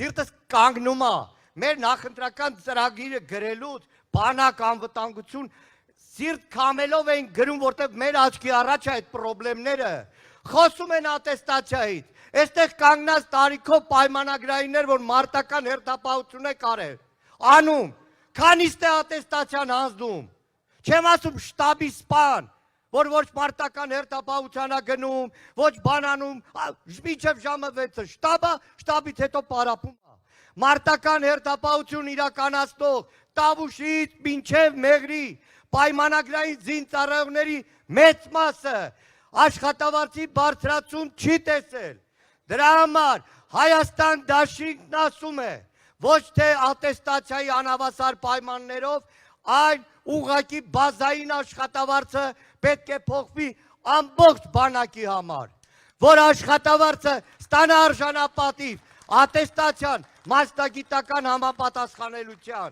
սիրտս կանգնում է, մեր նախընտրական ծրագիրը գրելուց, բանակ անվտանգություն, սիրտ կամելով էին գրում, որտեղ մեր աչքի առաջ է այդ պրոբլեմները, խոսում են ատեստացիայից, այստեղ կանգնած տարիքով պայմանագրայիններ, որ մարտական հերթապահություն է կարել, անում, քանիստ է ատեստացիան հանձնում, չեմ ասում շտաբի սպան, որ ոչ մարտական հերթապահության է գնում, ոչ բանանում, մինչև ժամը 6-ը շտաբից հետո պարապում է, մարտական հերթապահություն իրականացնող Տավուշից մինչև Մեղրի պայմանագրային զինծառայողների մեծ մասը աշխատավարձի բարձրացում չի տեսել, դրա համար Հայաստան դաշինքն ասում է, ոչ թե ատեստացիայի անհավասար պայմաններով, այլ ուղղակի բազային աշխատավարձը պետք է փոխվի ամբողջ բանակի համար, որ աշխատավարձը ստանա արժանապատիվ, ատեստացիան, մասնագիտական համապատասխանելիության։